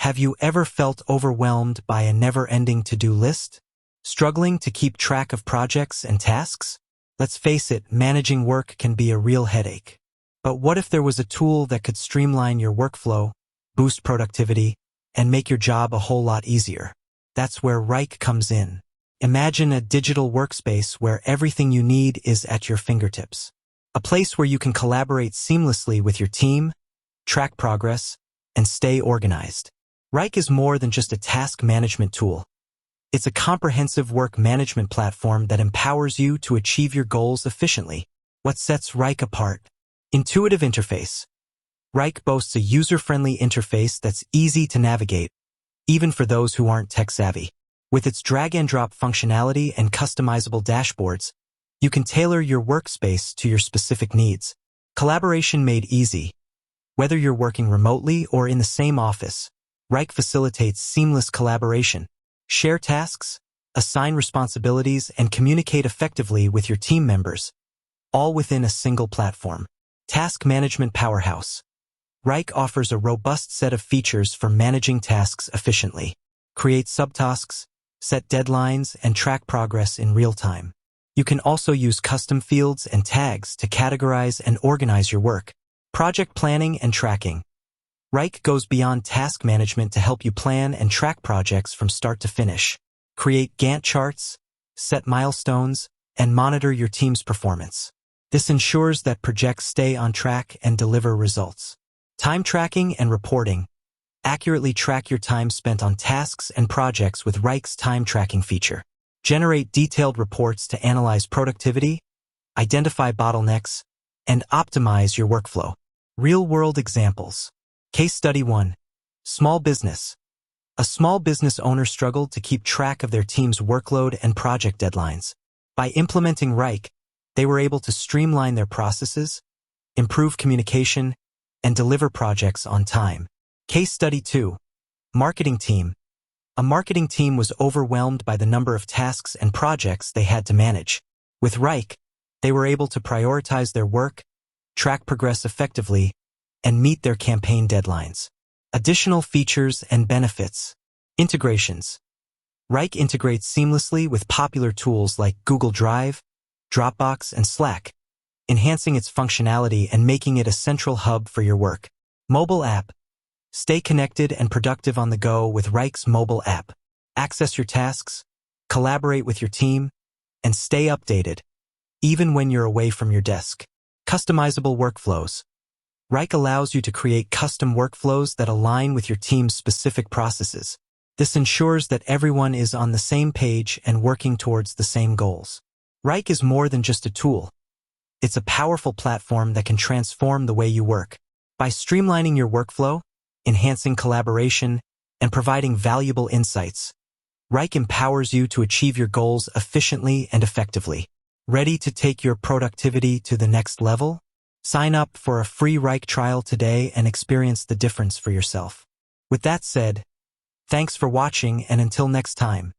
Have you ever felt overwhelmed by a never-ending to-do list? Struggling to keep track of projects and tasks? Let's face it, managing work can be a real headache. But what if there was a tool that could streamline your workflow, boost productivity, and make your job a whole lot easier? That's where Wrike comes in. Imagine a digital workspace where everything you need is at your fingertips. A place where you can collaborate seamlessly with your team, track progress, and stay organized. Wrike is more than just a task management tool. It's a comprehensive work management platform that empowers you to achieve your goals efficiently. What sets Wrike apart? Intuitive interface. Wrike boasts a user-friendly interface that's easy to navigate, even for those who aren't tech-savvy. With its drag-and-drop functionality and customizable dashboards, you can tailor your workspace to your specific needs. Collaboration made easy. Whether you're working remotely or in the same office, Wrike facilitates seamless collaboration. Share tasks, assign responsibilities, and communicate effectively with your team members, all within a single platform. Task Management Powerhouse. Wrike offers a robust set of features for managing tasks efficiently. Create subtasks, set deadlines, and track progress in real time. You can also use custom fields and tags to categorize and organize your work. Project planning and tracking. Wrike goes beyond task management to help you plan and track projects from start to finish. Create Gantt charts, set milestones, and monitor your team's performance. This ensures that projects stay on track and deliver results. Time tracking and reporting. Accurately track your time spent on tasks and projects with Wrike's time tracking feature. Generate detailed reports to analyze productivity, identify bottlenecks, and optimize your workflow. Real-world examples. Case Study 1. Small business. A small business owner struggled to keep track of their team's workload and project deadlines. By implementing Wrike, they were able to streamline their processes, improve communication, and deliver projects on time. Case Study 2. Marketing team. A marketing team was overwhelmed by the number of tasks and projects they had to manage. With Wrike, they were able to prioritize their work, track progress effectively, and meet their campaign deadlines. Additional features and benefits. Integrations. Wrike integrates seamlessly with popular tools like Google Drive, Dropbox, and Slack, enhancing its functionality and making it a central hub for your work. Mobile app. Stay connected and productive on the go with Wrike's mobile app. Access your tasks, collaborate with your team, and stay updated, even when you're away from your desk. Customizable workflows. Wrike allows you to create custom workflows that align with your team's specific processes. This ensures that everyone is on the same page and working towards the same goals. Wrike is more than just a tool. It's a powerful platform that can transform the way you work. By streamlining your workflow, enhancing collaboration, and providing valuable insights, Wrike empowers you to achieve your goals efficiently and effectively. Ready to take your productivity to the next level? Sign up for a free Wrike trial today and experience the difference for yourself. With that said, thanks for watching, and until next time.